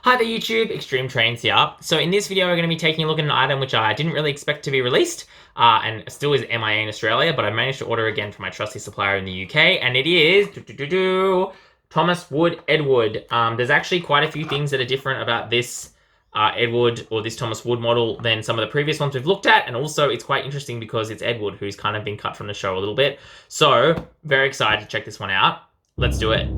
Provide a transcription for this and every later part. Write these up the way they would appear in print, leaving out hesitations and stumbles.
Hi there YouTube, XtremeTrainz here. So in this video we're going to be taking a look at an item which I didn't really expect to be released and still is MIA in Australia, but I managed to order again from my trusty supplier in the UK, and it is Thomas Wood Edward. There's actually quite a few things that are different about this Edward or this Thomas Wood model than some of the previous ones we've looked at, and also it's quite interesting because it's Edward who's kind of been cut from the show a little bit. So very excited to check this one out. Let's do it.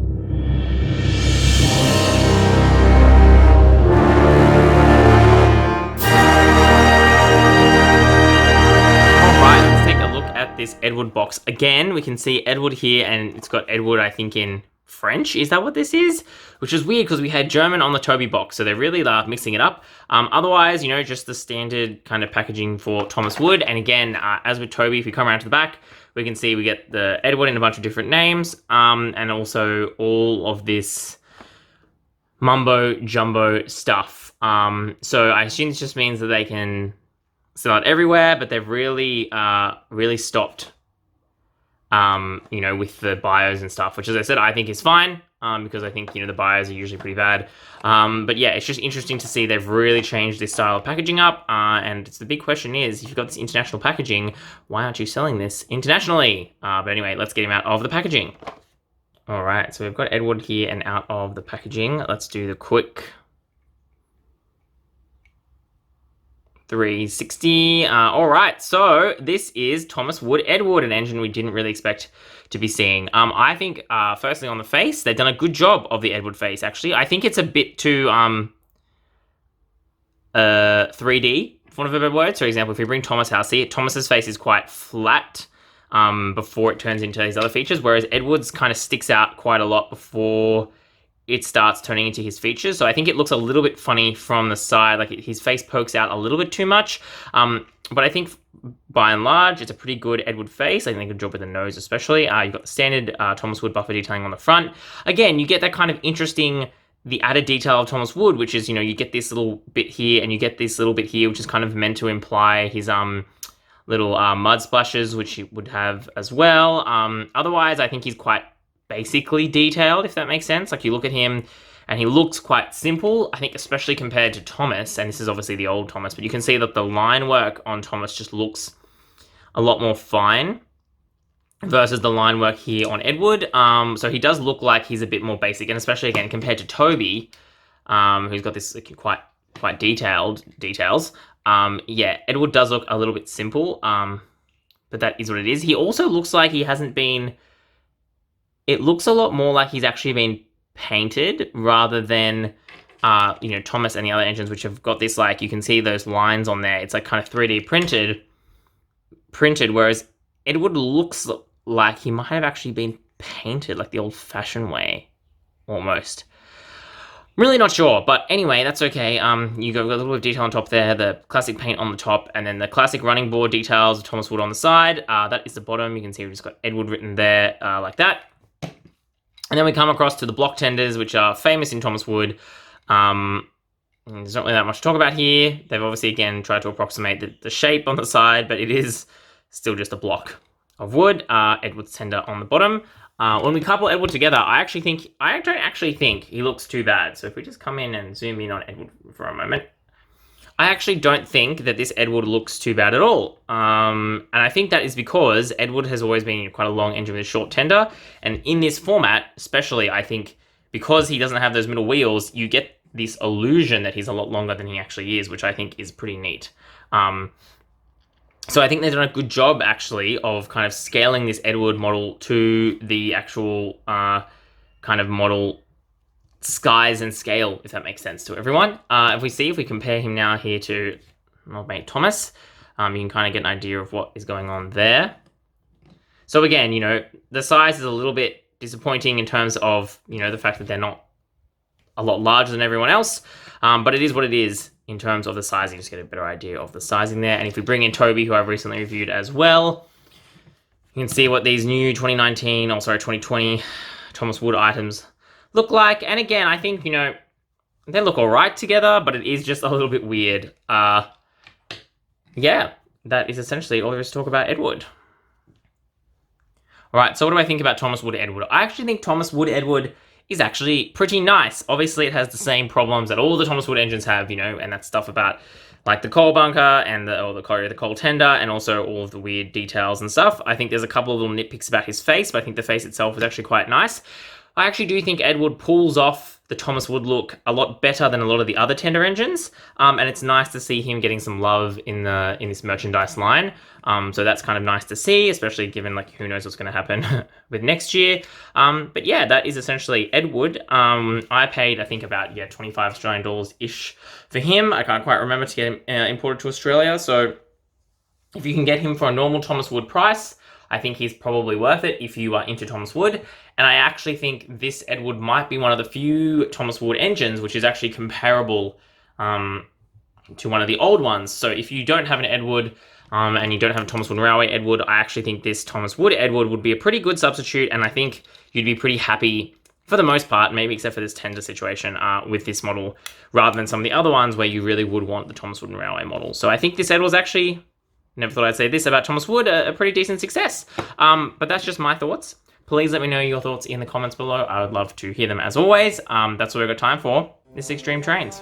This Edward box again. We can see Edward here, and it's got Edward, I think, in French. Is that what this is? Which is weird because we had German on the Toby box, so they're really mixing it up. Otherwise, just the standard kind of packaging for Thomas Wood. And again, as with Toby, if we come around to the back, we can see we get the Edward in a bunch of different names, and also all of this mumbo jumbo stuff. So I assume this just means that they can sell it everywhere, but they've really stopped with the bios and stuff, which, as I said, I think is fine, because I think the bios are usually pretty bad, but yeah, it's just interesting to see they've really changed this style of packaging up, and the big question is, if you've got this international packaging, why aren't you selling this internationally? But anyway, let's get him out of the packaging. All right, so we've got Edward here and out of the packaging. Let's do the quick 360. All right, so this is Thomas Wood Edward, an engine we didn't really expect to be seeing. I think, firstly, on the face, they've done a good job of the Edward face, actually. I think it's a bit too 3D, for want of a better word. So, for example, if we bring Thomas out, see, Thomas's face is quite flat before it turns into these other features, whereas Edward's kind of sticks out quite a lot before it starts turning into his features. So I think it looks a little bit funny from the side, like his face pokes out a little bit too much. But I think by and large, it's a pretty good Edward face. I think a good job with the nose especially. You've got the standard Thomas Wood buffer detailing on the front. Again, you get that kind of interesting, the added detail of Thomas Wood, which is, you get this little bit here and you get this little bit here, which is kind of meant to imply his little mud splashes, which he would have as well. Otherwise, I think he's quite basically detailed, if that makes sense. Like, you look at him and he looks quite simple, I think, especially compared to Thomas, and this is obviously the old Thomas, but you can see that the line work on Thomas just looks a lot more fine versus the line work here on Edward. So he does look like he's a bit more basic, and especially, again, compared to Toby, who's got this quite detailed details. Yeah, Edward does look a little bit simple, but that is what it is. He also looks like he hasn't been... It looks a lot more like he's actually been painted rather than, Thomas and the other engines, which have got this, like, you can see those lines on there. It's like kind of 3D printed, whereas Edward looks like he might have actually been painted, like the old-fashioned way, almost. Really not sure, but anyway, that's okay. You got a little bit of detail on top there, the classic paint on the top, and then the classic running board details of Thomas Wood on the side. That is the bottom. You can see we've just got Edward written there, like that. And then we come across to the block tenders, which are famous in Thomas Wood. There's not really that much to talk about here. They've obviously, again, tried to approximate the shape on the side, but it is still just a block of wood. Edward's tender on the bottom. When we couple Edward together, I don't actually think he looks too bad. So if we just come in and zoom in on Edward for a moment, I actually don't think that this Edward looks too bad at all. And I think that is because Edward has always been quite a long engine with a short tender. And in this format, especially, I think because he doesn't have those middle wheels, you get this illusion that he's a lot longer than he actually is, which I think is pretty neat. So I think they've done a good job, actually, of kind of scaling this Edward model to the actual kind of model size and scale, if that makes sense to everyone. If we compare him now here to old mate Thomas, you can kind of get an idea of what is going on there. So again, the size is a little bit disappointing in terms of, the fact that they're not a lot larger than everyone else, but it is what it is in terms of the size. You just get a better idea of the sizing there. And if we bring in Toby, who I've recently reviewed as well, you can see what these new 2020 Thomas Wood items look like. And again, I think, they look all right together, but it is just a little bit weird. Yeah, that is essentially all there is to talk about Edward. All right, so what do I think about Thomas Wood Edward? I actually think Thomas Wood Edward is actually pretty nice. Obviously, it has the same problems that all the Thomas Wood engines have, you know, and that's stuff about like the coal bunker and the coal tender, and also all of the weird details and stuff. I think there's a couple of little nitpicks about his face, but I think the face itself is actually quite nice. I actually do think Ed Wood pulls off the Thomas Wood look a lot better than a lot of the other tender engines, and it's nice to see him getting some love in this merchandise line. So that's kind of nice to see, especially given like who knows what's going to happen with next year. But yeah, that is essentially Ed Wood. I paid I think about 25 Australian dollars ish for him. I can't quite remember to get him imported to Australia. So if you can get him for a normal Thomas Wood price, I think he's probably worth it if you are into Thomas Wood. And I actually think this Ed Wood might be one of the few Thomas Wood engines which is actually comparable to one of the old ones. So if you don't have an Ed Wood and you don't have a Thomas Wood Railway Ed Wood, I actually think this Thomas Wood Ed Wood would be a pretty good substitute, and I think you'd be pretty happy for the most part, maybe except for this tender situation with this model, rather than some of the other ones where you really would want the Thomas Wood Railway model. So I think this Ed was actually, never thought I'd say this about Thomas Wood, a pretty decent success. But that's just my thoughts. Please let me know your thoughts in the comments below. I would love to hear them as always. That's all we've got time for. This is XtremeTrainz.